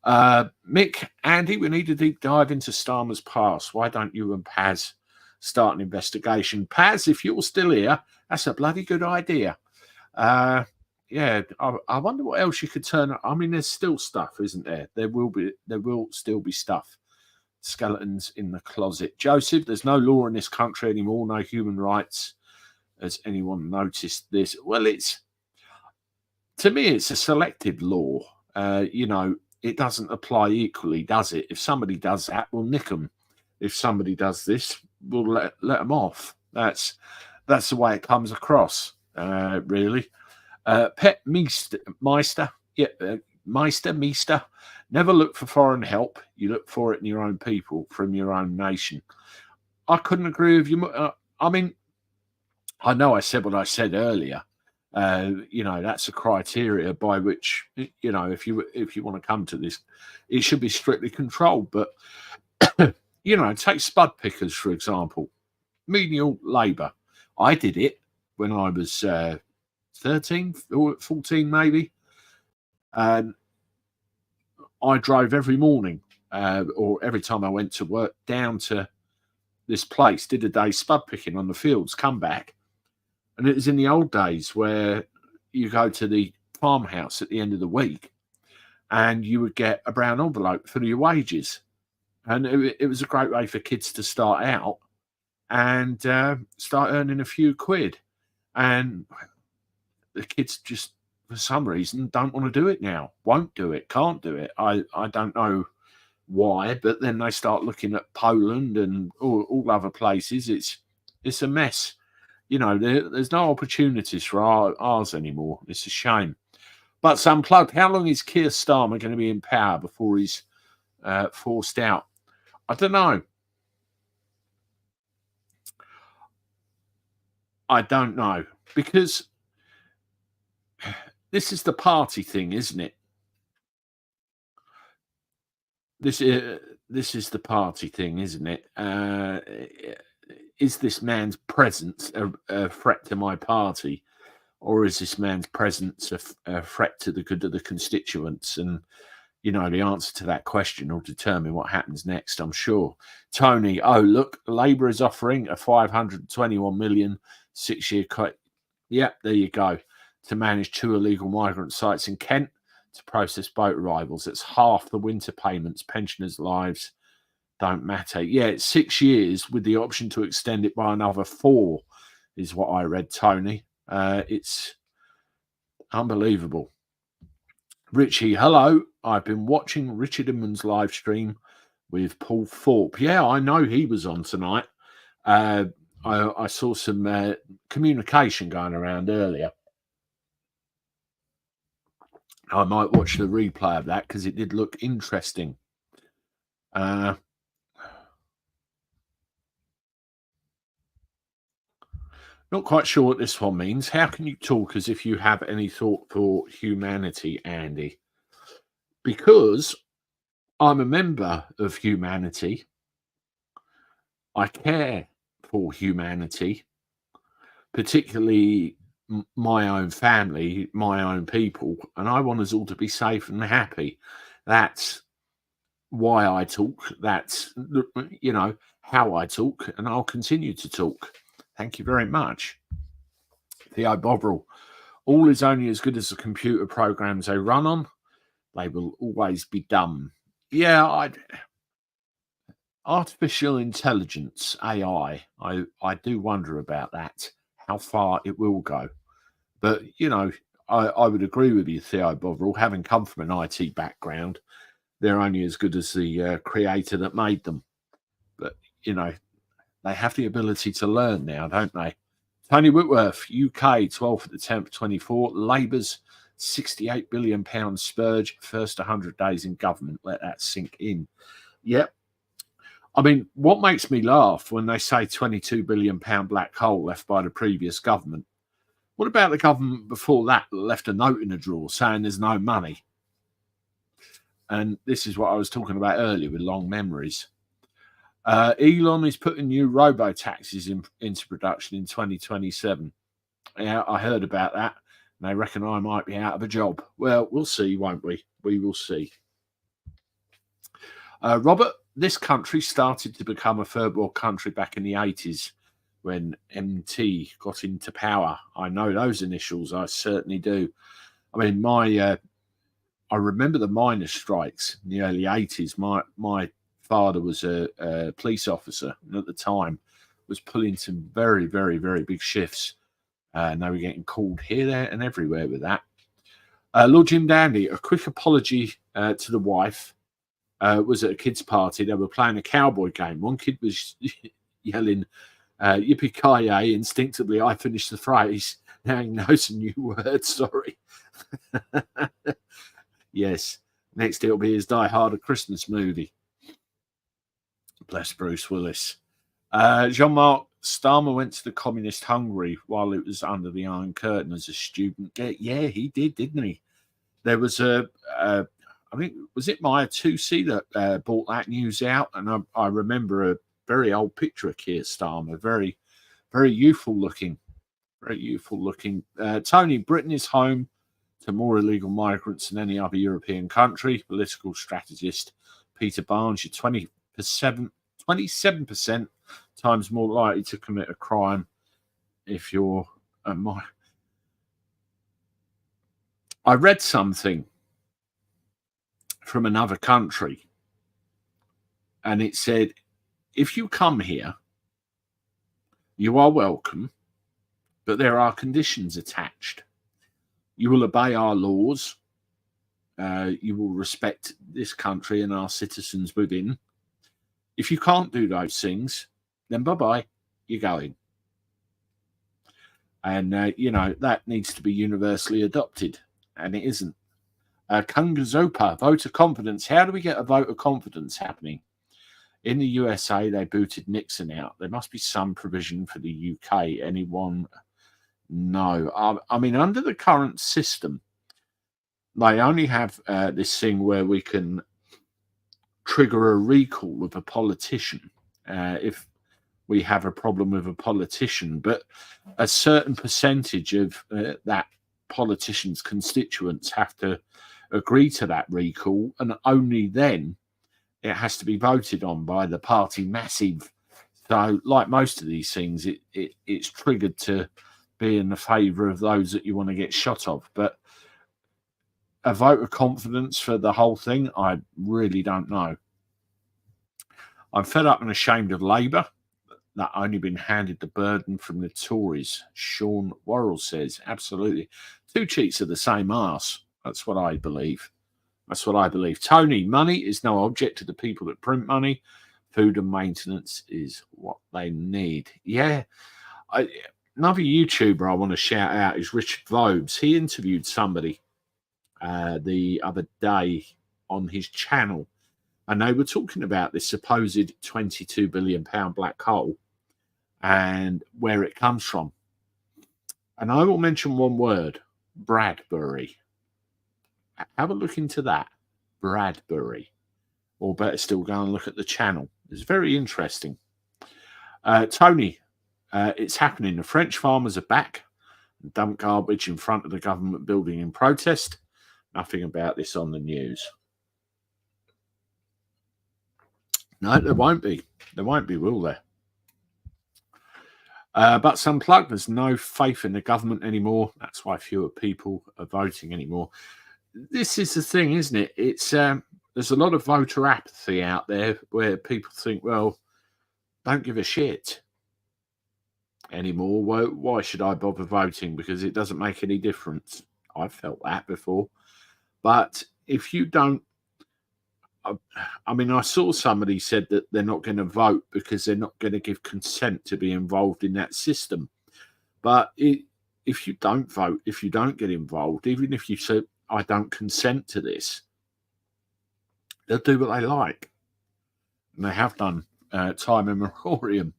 S1: Mick, Andy, we need a deep dive into Starmer's past. Why don't you and Paz start an investigation? Paz, if you're still here, that's a bloody good idea. I wonder what else you could turn up. I mean, there's still stuff, isn't there? There will still be stuff. Skeletons in the closet. Joseph, there's no law in this country anymore, no human rights. Has anyone noticed this? Well, to me, it's a selective law. It doesn't apply equally, does it? If somebody does that, we'll nick them. If somebody does this, we'll let them off. That's the way it comes across, really. Pet Meister, Meister. Never look for foreign help. You look for it in your own people, from your own nation. I couldn't agree with you. I mean, I know I said what I said earlier. That's a criteria by which, if you want to come to this, it should be strictly controlled. But, take spud pickers, for example, menial labour. I did it when I was 13 or 14, maybe. And I drove every morning or every time I went to work down to this place, did a day spud picking on the fields, come back. And it was in the old days where you go to the farmhouse at the end of the week and you would get a brown envelope for your wages. And it was a great way for kids to start out and start earning a few quid. And the kids just, for some reason, don't want to do it now, won't do it, can't do it. I don't know why, but then they start looking at Poland and all other places. It's a mess. There's no opportunities for ours anymore. It's a shame. But it's unplugged. How long is Keir Starmer going to be in power before he's forced out? I don't know. I don't know. Because this is the party thing, isn't it? This is the party thing, isn't it? Is this man's presence a threat to my party, or is this man's presence a threat to the good of the constituents? And, the answer to that question will determine what happens next, I'm sure. Tony, look, Labour is offering a 521 million 6-year cut. Yep, there you go. To manage 2 illegal migrant sites in Kent to process boat arrivals. It's half the winter payments. Pensioners' lives don't matter. Yeah, it's 6 years with the option to extend it by another 4 is what I read, Tony. It's unbelievable. Richie, hello. I've been watching Richard Inman's live stream with Paul Thorpe. Yeah, I know he was on tonight. I saw some communication going around earlier. I might watch the replay of that because it did look interesting. Not quite sure what this one means. How can you talk as if you have any thought for humanity, Andy? Because I'm a member of humanity I care for humanity, particularly my own family, my own people, and I want us all to be safe and happy. That's why I talk. That's, how I talk, and I'll continue to talk. Thank you very much. Theo Bovril. All is only as good as the computer programs they run on. They will always be dumb. Yeah, artificial intelligence, AI, I do wonder about that, how far it will go. But, I would agree with you, Theo Bovril. Having come from an IT background, they're only as good as the creator that made them. But, they have the ability to learn now, don't they? Tony Whitworth, UK, 12th of the 10th, 24. Labour's £68 billion spurge, first 100 days in government. Let that sink in. Yep. I mean, what makes me laugh when they say £22 billion black hole left by the previous government? What about the government before that left a note in a drawer saying there's no money? And this is what I was talking about earlier with long memories. Elon is putting new robo-taxis into production in 2027. Yeah, I heard about that. And they reckon I might be out of a job. Well, we'll see, won't we? We will see. Robert, this country started to become a third world country back in the 80s when MT got into power. I know those initials. I certainly do. I mean, I remember the miners' strikes in the early 80s. My father was a police officer, and at the time was pulling some very, very, very big shifts. And they were getting called here, there, and everywhere with that. Lord Jim Dandy, a quick apology to the wife. Was at a kids' party. They were playing a cowboy game. One kid was yelling, yippee-ki-yay. Instinctively, I finished the phrase. Now he knows a new word. Sorry. Yes. Next, it'll be his Die Hard, a Christmas movie. Bless Bruce Willis. Jean-Marc Starmer went to the communist Hungary while it was under the Iron Curtain as a student. Yeah, he did, didn't he? There was I think, was it Maya 2C that brought that news out? And I remember a very old picture of Keir Starmer, very, very youthful looking. Very youthful looking. Tony, Britain is home to more illegal migrants than any other European country. Political strategist Peter Barnes, you're 27% times more likely to commit a crime if you're a migrant. I read something from another country, and it said, if you come here, you are welcome, but there are conditions attached. You will obey our laws. You will respect this country and our citizens within. If you can't do those things, then bye-bye, you're going. And, that needs to be universally adopted, and it isn't. Kungazopa, vote of confidence. How do we get a vote of confidence happening? In the USA, they booted Nixon out. There must be some provision for the UK. Anyone? No. I mean, under the current system, they only have this thing where we can trigger a recall of a politician if we have a problem with a politician. But a certain percentage of that politician's constituents have to agree to that recall, and only then it has to be voted on by the party massive. So, like most of these things, it's triggered to be in the favour of those that you want to get shot of. But a vote of confidence for the whole thing, I really don't know. I'm fed up and ashamed of Labour that only been handed the burden from the Tories. Sean Worrell says, absolutely. Two cheats of the same arse. That's what I believe. That's what I believe. Tony, money is no object to the people that print money. Food and maintenance is what they need. Yeah. Another YouTuber I want to shout out is Richard Vobes. He interviewed somebody the other day on his channel, and they were talking about this supposed £22 billion black hole and where it comes from. And I will mention one word, Bradbury. Have a look into that, Bradbury. Or better still, go and look at the channel. It's very interesting. Tony, it's happening. The French farmers are back and dump garbage in front of the government building in protest. Nothing about this on the news. No, there won't be. There won't be, will there? But some plug, there's no faith in the government anymore. That's why fewer people are voting anymore. This is the thing, isn't it? It's there's a lot of voter apathy out there where people think, well, don't give a shit anymore. Why should I bother voting? Because it doesn't make any difference. I've felt that before. But if you don't, I mean, I saw somebody said that they're not going to vote because they're not going to give consent to be involved in that system. But if you don't vote, if you don't get involved, even if you say, I don't consent to this, they'll do what they like. And they have done time immemorial.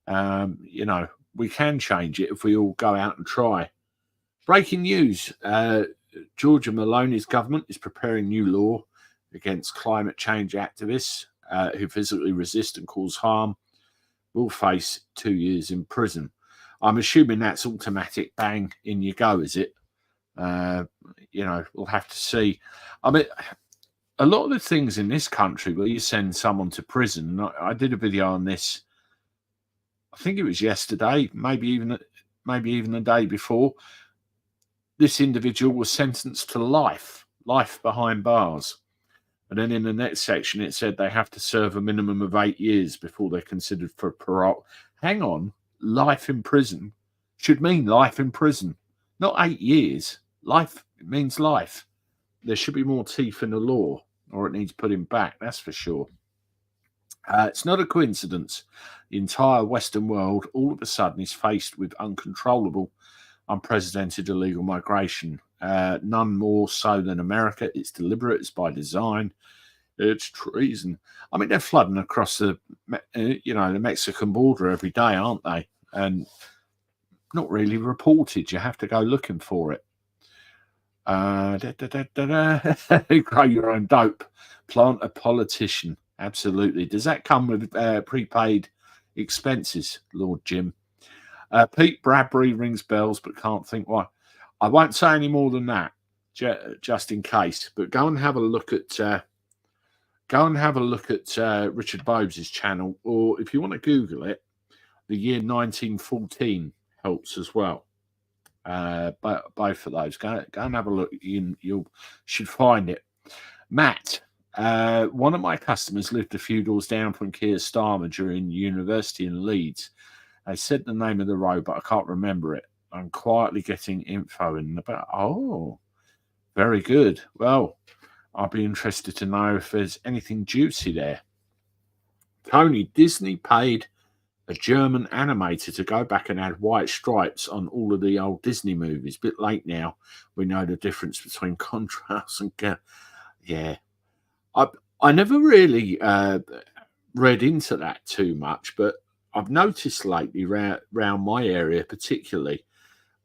S1: You know, we can change it if we all go out and try. Breaking news. Georgia Maloney's government is preparing new law against climate change activists who physically resist and cause harm. Will face 2 years in prison. I'm assuming that's automatic, bang, in you go, is it? You know, we'll have to see. I mean, a lot of the things in this country where you send someone to prison, I did a video on this, I think it was yesterday, maybe even the day before. This individual was sentenced to life behind bars. And then in the next section, it said they have to serve a minimum of 8 years before they're considered for parole. Hang on, life in prison should mean life in prison, not 8 years. Life means life. There should be more teeth in the law, or it needs putting back, that's for sure. It's not a coincidence. The entire Western world all of a sudden is faced with uncontrollable, unprecedented illegal migration. None more so than America. It's deliberate. It's by design. It's treason. I mean, they're flooding across the Mexican border every day, aren't they? And not really reported. You have to go looking for it. Grow your own dope. Plant a politician. Absolutely. Does that come with prepaid expenses, Lord Jim? Pete Bradbury rings bells, but can't think why. I won't say any more than that, just in case. But go and have a look at Richard Bobes' channel, or if you want to Google it, the year 1914 helps as well. But both of those, go and have a look. You should find it. Matt, one of my customers lived a few doors down from Keir Starmer during university in Leeds. They said the name of the road, but I can't remember it. I'm quietly getting info in about. Oh, very good. Well, I'll be interested to know if there's anything juicy there. Tony, Disney paid a German animator to go back and add white stripes on all of the old Disney movies. Bit late now. We know the difference between contrast and yeah. I never really read into that too much, but I've noticed lately around my area particularly.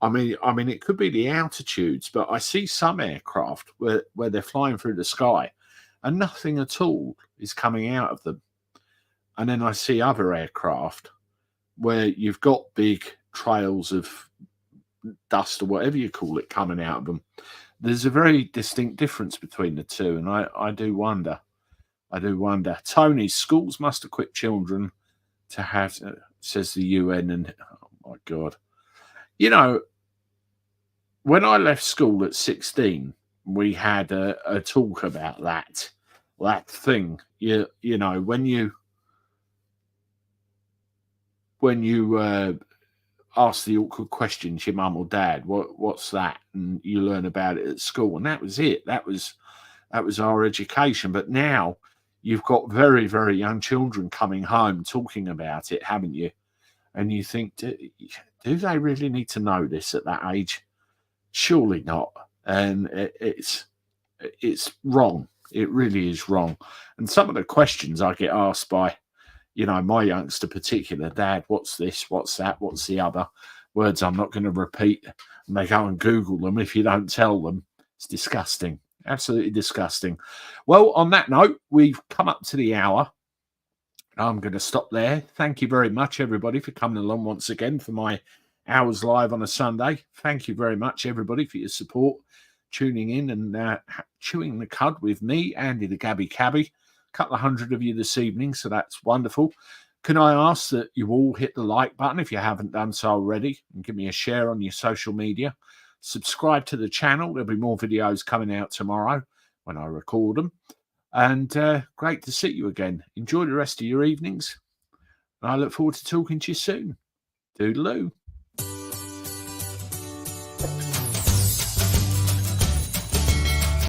S1: I mean, it could be the altitudes, but I see some aircraft where they're flying through the sky and nothing at all is coming out of them. And then I see other aircraft where you've got big trails of dust or whatever you call it coming out of them. There's a very distinct difference between the two, and I do wonder. Tony, schools must equip children to have, says the UN, and oh my God. You know, when I left school at 16, we had a talk about that thing. You know, when you ask the awkward questions, your mum or dad, what's that? And you learn about it at school, and that was it. That was our education. But now you've got very, very young children coming home talking about it, haven't you? And you think, do they really need to know this at that age? Surely not. And it's wrong. It really is wrong. And some of the questions I get asked by, you know, my youngster particular, Dad, what's this? What's that? What's the other? Words I'm not going to repeat. And they go and Google them if you don't tell them. It's disgusting. Absolutely disgusting. Well, on that note, we've come up to the hour. I'm going to stop there. Thank you very much, everybody, for coming along once again for my hours live on a Sunday. Thank you very much, everybody, for your support, tuning in and chewing the cud with me, Andy the Gabby Cabby. A couple of hundred of you this evening, so that's wonderful. Can I ask that you all hit the like button if you haven't done so already, and give me a share on your social media. Subscribe to the channel. There'll be more videos coming out tomorrow when I record them. And great to see you again. Enjoy the rest of your evenings. I look forward to talking to you soon. Toodaloo.